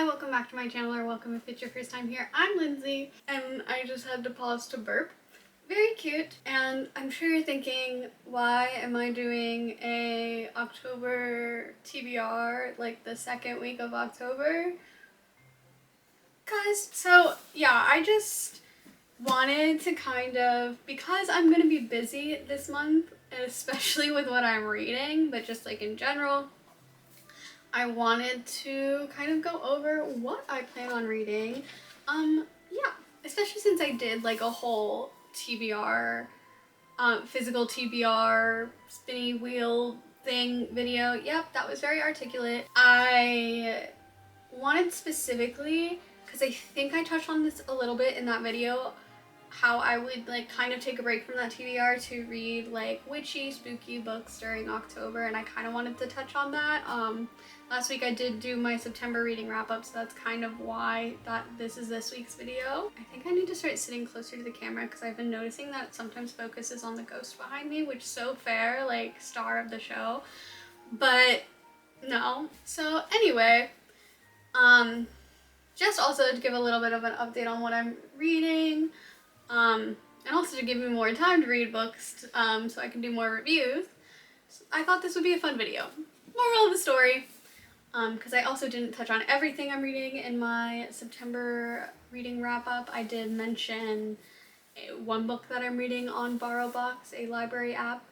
Hi, welcome back to my channel, or welcome if it's your first time here. I'm Lindsay, and I just had to pause to burp. Very cute, and I'm sure you're thinking, why am I doing a October TBR, like the second week of October? I just wanted to because I'm gonna be busy this month, and especially with what I'm reading, but just like in general, I wanted to kind of go over what I plan on reading. Yeah, especially since I did like a whole TBR, physical TBR spinny wheel thing video. Yep, that was very articulate. I wanted specifically, because I think I touched on this a little bit in that video, how I would like kind of take a break from that TBR to read like witchy, spooky books during October, and I kind of wanted to touch on that. Last week I did do my September reading wrap-up, so that's kind of why this is this week's video. I think I need to start sitting closer to the camera because I've been noticing that it sometimes focuses on the ghost behind me, which is so fair, like star of the show, but no. So anyway, just also to give a little bit of an update on what I'm reading, and also to give me more time to read books, so I can do more reviews. So I thought this would be a fun video. Moral of the story, because I also didn't touch on everything I'm reading in my September reading wrap-up. I did mention one book that I'm reading on BorrowBox, a library app,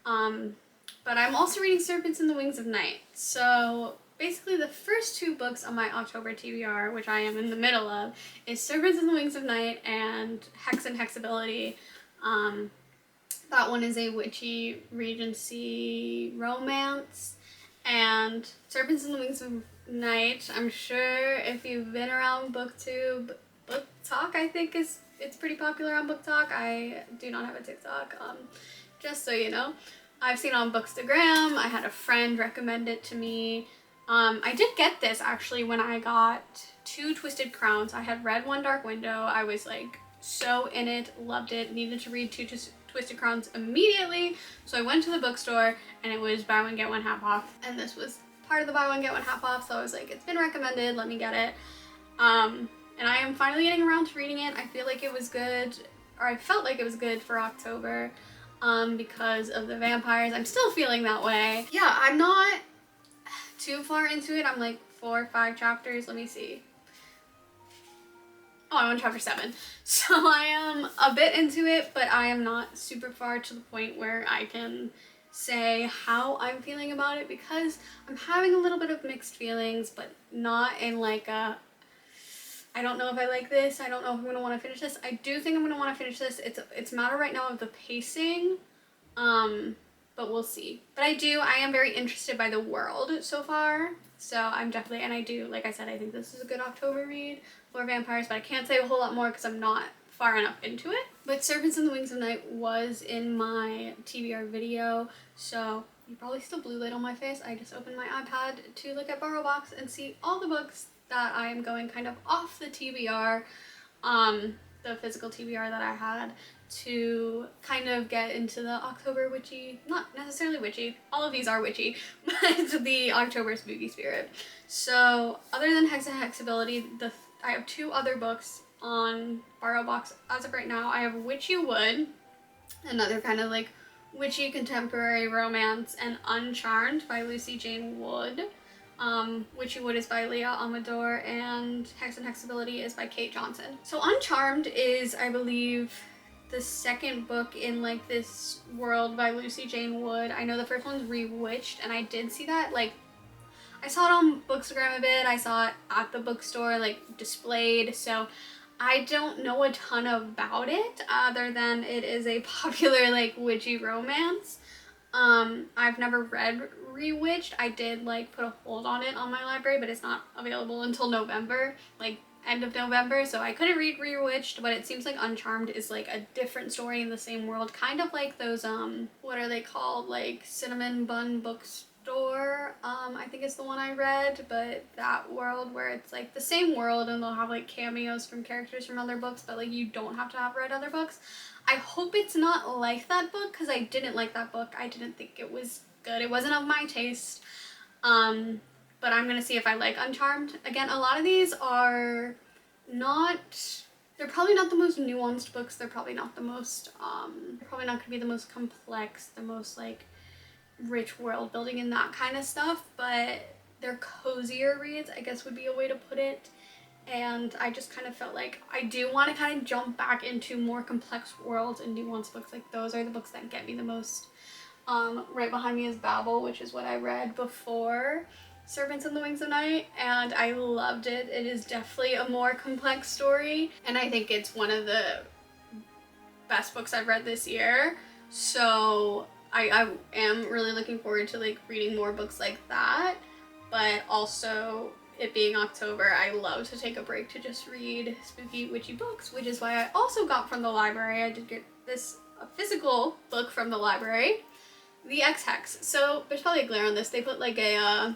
but I'm also reading Serpents in the Wings of Night. So basically the first two books on my October TBR, which I am in the middle of, is Serpents in the Wings of Night and Hex and Hexability. That one is a witchy Regency romance. And Serpents in the Wings of Night, I'm sure if you've been around BookTube, Book Talk I think it's pretty popular on Book Talk. I do not have a TikTok, just so you know. I've seen it on Bookstagram. I had a friend recommend it to me. I did get this actually when I got two Twisted Crowns. I had read One Dark Window. I was like so in it, loved it, needed to read two Twisted Crowns immediately. So I went to the bookstore and it was buy one get one half off. And this was part of the buy one get one half off. So I was like, it's been recommended, let me get it. And I am finally getting around to reading it. I feel like it was good, or I felt like it was good for October, because of the vampires. I'm still feeling that way. Yeah, I'm not too far into it. I'm like 4 or 5 chapters. Let me see. Oh, I'm on chapter 7. So I am a bit into it, but I am not super far to the point where I can say how I'm feeling about it, because I'm having a little bit of mixed feelings, but not in like a, I don't know if I like this, I don't know if I'm going to want to finish this. I do think I'm going to want to finish this. It's a matter right now of the pacing, but we'll see. But I am very interested by the world so far. So I'm definitely, and I do, like I said, I think this is a good October read for vampires, but I can't say a whole lot more because I'm not far enough into it. But Serpents in the Wings of Night was in my TBR video, so you probably still blue light on my face. I just opened my iPad to look at BorrowBox and see all the books that I am going kind of off the TBR, the physical TBR that I had, to kind of get into the October witchy, not necessarily witchy, all of these are witchy, but the October spooky spirit. So other than Hex and Hexability, I have 2 other books on BorrowBox as of right now. I have Witchy Wood, another kind of like witchy contemporary romance, and Uncharmed by Lucy Jane Wood. Witchy Wood is by Leah Amador, and Hex and Hexability is by Kate Johnson. So Uncharmed is, I believe, the second book in like this world by Lucy Jane Wood. I know the first one's Rewitched, and I did see that, like, I saw it on Bookstagram a bit, I saw it at the bookstore, like, displayed, so I don't know a ton about it, other than it is a popular, like, witchy romance. I've never read Rewitched. I did, like, put a hold on it on my library, but it's not available until November, like, end of November, so I couldn't read Rewitched, but it seems like Uncharmed is, like, a different story in the same world, kind of like those, what are they called, like, Cinnamon Bun Bookstore, I think is the one I read, but that world where it's, like, the same world, and they'll have, like, cameos from characters from other books, but, like, you don't have to have read other books. I hope it's not like that book, because I didn't like that book. I didn't think it was good. It wasn't of my taste. but I'm gonna see if I like Uncharmed. Again, a lot of these are not, they're probably not the most nuanced books. They're probably not the most, probably not gonna be the most complex, the most like rich world building and that kind of stuff, but they're cozier reads, I guess would be a way to put it. And I just kind of felt like I do want to kind of jump back into more complex worlds and nuanced books. Like those are the books that get me the most. Right behind me is Babel, which is what I read before Servants in the Wings of Night, and I loved it. It is definitely a more complex story, and I think it's one of the best books I've read this year. So I am really looking forward to like reading more books like that, but also it being October, I love to take a break to just read spooky witchy books, which is why I also got from the library. I did get this a physical book from the library, The X-Hex. So there's probably a glare on this. They put like a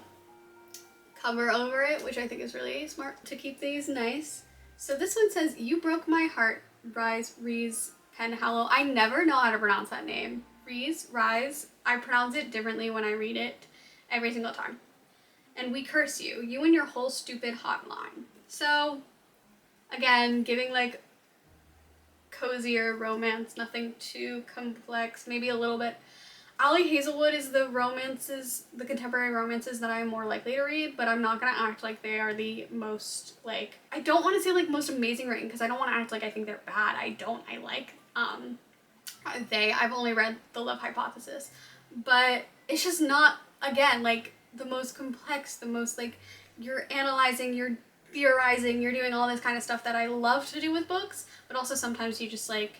cover over it, which I think is really smart to keep these nice. So this one says, "You broke my heart, Rise Penhallow." I never know how to pronounce that name. Rise. I pronounce it differently when I read it every single time. "And we curse you, you and your whole stupid hotline." So again, giving like cozier romance, nothing too complex, maybe a little bit. Ali Hazelwood is the contemporary romances that I'm more likely to read, but I'm not gonna act like they are the most, like, I don't want to say like most amazing written, because I don't want to act like I think they're bad. I like I've only read The Love Hypothesis, but it's just not, again, like the most complex, the most like you're analyzing, you're theorizing, you're doing all this kind of stuff that I love to do with books, but also sometimes you just like,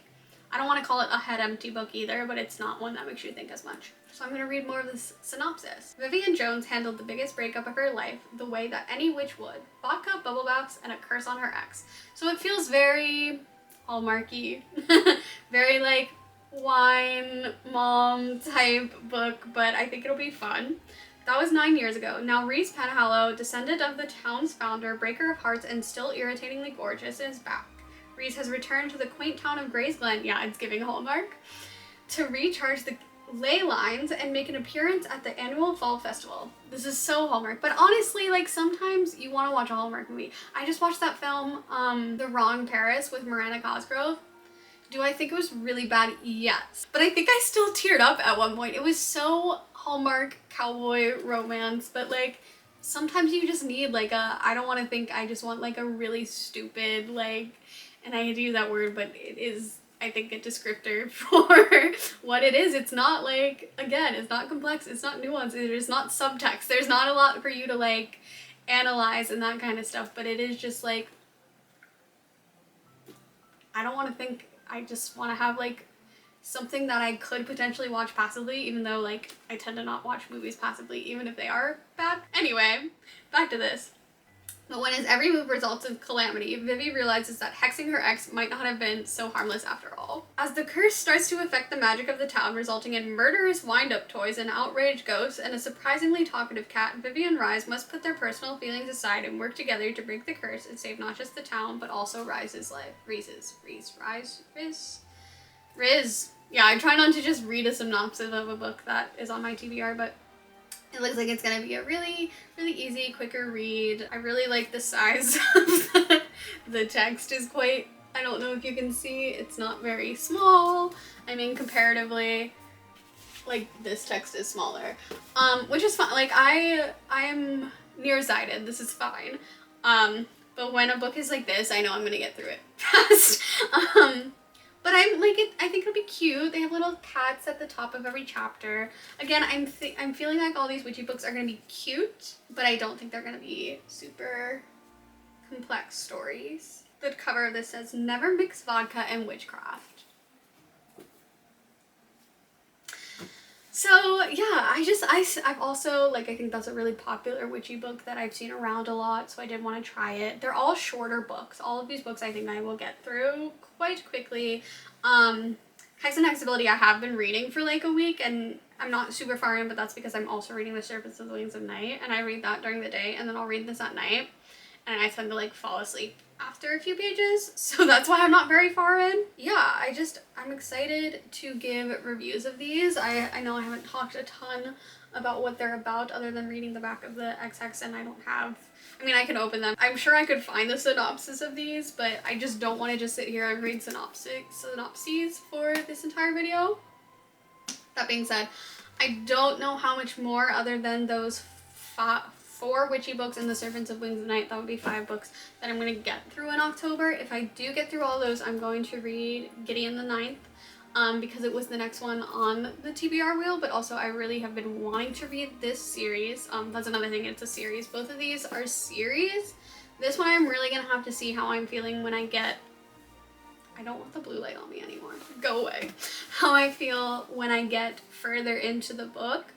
I don't want to call it a head empty book either, but it's not one that makes you think as much. So I'm going to read more of this synopsis. Vivian Jones handled the biggest breakup of her life the way that any witch would. Vodka, bubble baths, and a curse on her ex. So it feels very Hallmarky, very like wine mom type book, but I think it'll be fun. That was 9 years ago. Now Rise Penhallow, descendant of the town's founder, breaker of hearts, and still irritatingly gorgeous, is back. Rise has returned to the quaint town of Gray's Glen, yeah, it's giving Hallmark, to recharge the ley lines and make an appearance at the annual fall festival. This is so Hallmark, but honestly, like, sometimes you want to watch a Hallmark movie. I just watched that film, The Wrong Paris, with Miranda Cosgrove. Do I think it was really bad? Yes. But I think I still teared up at one point. It was so Hallmark cowboy romance, but like, sometimes you just need like a, I don't want to think, I just want like a really stupid, like, and I hate to use that word, but it is, I think, a descriptor for what it is. It's not like, again, it's not complex, it's not nuanced, there's not subtext, there's not a lot for you to like analyze and that kind of stuff, but it is just like, I don't want to think, I just want to have like something that I could potentially watch passively, even though like I tend to not watch movies passively, even if they are bad. Anyway, back to this. But when his every move results in calamity, Vivi realizes that hexing her ex might not have been so harmless after all. As the curse starts to affect the magic of the town, resulting in murderous wind-up toys and outraged ghosts and a surprisingly talkative cat, Vivi and Rise must put their personal feelings aside and work together to break the curse and save not just the town, but also Rise's life. Riz. Yeah, I try not to just read a synopsis of a book that is on my TBR, but it looks like it's gonna be a really, really easy, quicker read. I really like the size of the text is quite, I don't know if you can see, it's not very small. I mean, comparatively, like, this text is smaller, which is fine. Like, I am nearsighted, this is fine. But when a book is like this, I know I'm gonna get through it fast. But I'm like, I think it'll be cute. They have little cats at the top of every chapter. Again, I'm feeling like all these witchy books are gonna be cute, but I don't think they're gonna be super complex stories. The cover of this says, "Never mix vodka and witchcraft." So yeah, I've also, like, I think that's a really popular witchy book that I've seen around a lot, so I did want to try it. They're all shorter books. All of these books I think I will get through quite quickly. Hex and Hexability I have been reading for like a week, and I'm not super far in, but that's because I'm also reading The Serpents of the Wings of Night, and I read that during the day, and then I'll read this at night. and I tend to like fall asleep after a few pages, so that's why I'm not very far in. Yeah, I'm excited to give reviews of these. I know I haven't talked a ton about what they're about other than reading the back of the XX, and I don't have, I mean, I can open them. I'm sure I could find the synopsis of these, but I just don't want to just sit here and read synopses for this entire video. That being said, I don't know how much more other than those 4 witchy books and the Servants of Wings of Night, that would be 5 books, that I'm going to get through in October. If I do get through all those, I'm going to read Gideon the Ninth, because it was the next one on the TBR wheel, but also I really have been wanting to read this series. That's another thing, it's a series. Both of these are series. This one I'm really going to have to see how I'm feeling when I get, I don't want the blue light on me anymore, go away, how I feel when I get further into the book.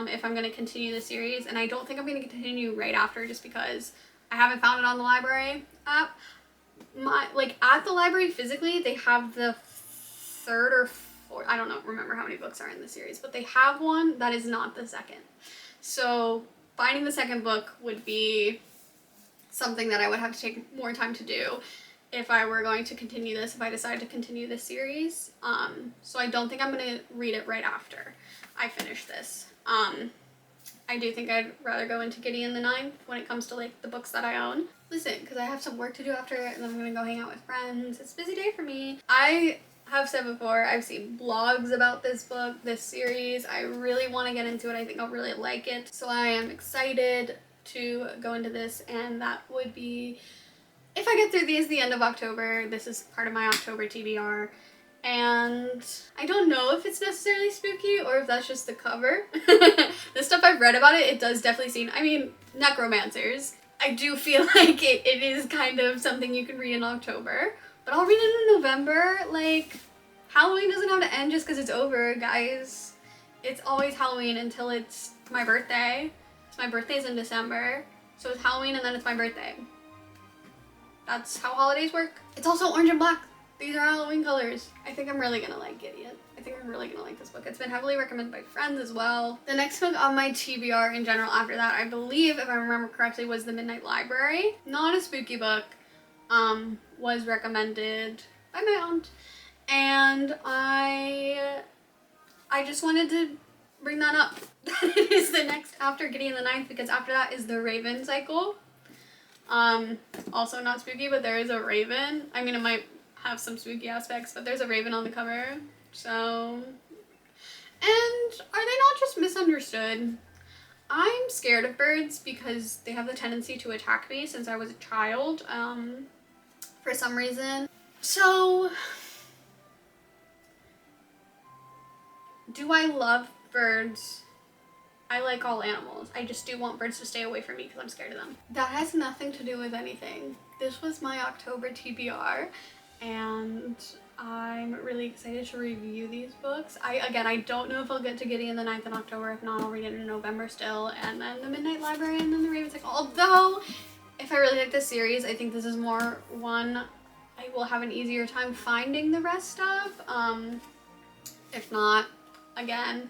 If I'm going to continue the series, and I don't think I'm going to continue right after just because I haven't found it on the library app. At the library physically, they have the 3rd or 4th, I don't know, remember how many books are in the series, but they have one that is not the 2nd. So finding the 2nd book would be something that I would have to take more time to do if I were going to continue this, if I decide to continue this series. So I don't think I'm going to read it right after I finish this. I do think I'd rather go into Gideon the Ninth when it comes to like the books that I own. Listen, because I have some work to do after, and then I'm gonna go hang out with friends. It's a busy day for me. I have said before, I've seen blogs about this book, this series. I really want to get into it. I think I'll really like it. So I am excited to go into this, and that would be, if I get through these the end of October. This is part of my October TBR. And I don't know if it's necessarily spooky or if that's just the cover. The stuff I've read about it, it does definitely seem, I mean, necromancers. I do feel like it is kind of something you can read in October, but I'll read it in November. Like, Halloween doesn't have to end just because it's over, guys. It's always Halloween until it's my birthday. So my birthday's in December, so it's Halloween and then it's my birthday. That's how holidays work. It's also orange and black. These are Halloween colors. I think I'm really gonna like Gideon. I think I'm really gonna like this book. It's been heavily recommended by friends as well. The next book on my TBR in general after that, I believe, if I remember correctly, was The Midnight Library. Not a spooky book. Was recommended by my aunt. And I just wanted to bring that up. That it is the next after Gideon the Ninth, because after that is the Raven cycle. Also not spooky, but there is a raven. I mean, it might have some spooky aspects, but there's a raven on the cover. So, and are they not just misunderstood? I'm scared of birds because they have the tendency to attack me since I was a child, for some reason. So, do I love birds? I like all animals. I just do want birds to stay away from me because I'm scared of them. That has nothing to do with anything. This was my October TBR, and I'm really excited to review these books. I don't know if I'll get to Gideon the Ninth in October. If not, I'll read it in November still, and then The Midnight Library, and then The Raven Cycle. Although, if I really like this series, I think this is more one I will have an easier time finding the rest of. If not, again,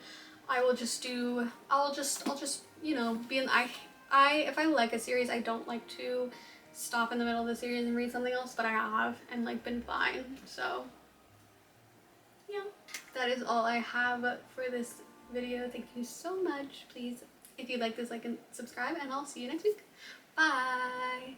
I will just do, I'll just, you know, be in, if I like a series, I don't like to stop in the middle of the series and read something else, but I have, and like been fine. So yeah, that is all I have for this video. Thank you so much. Please, if you like this, like and subscribe, and I'll see you next week. Bye.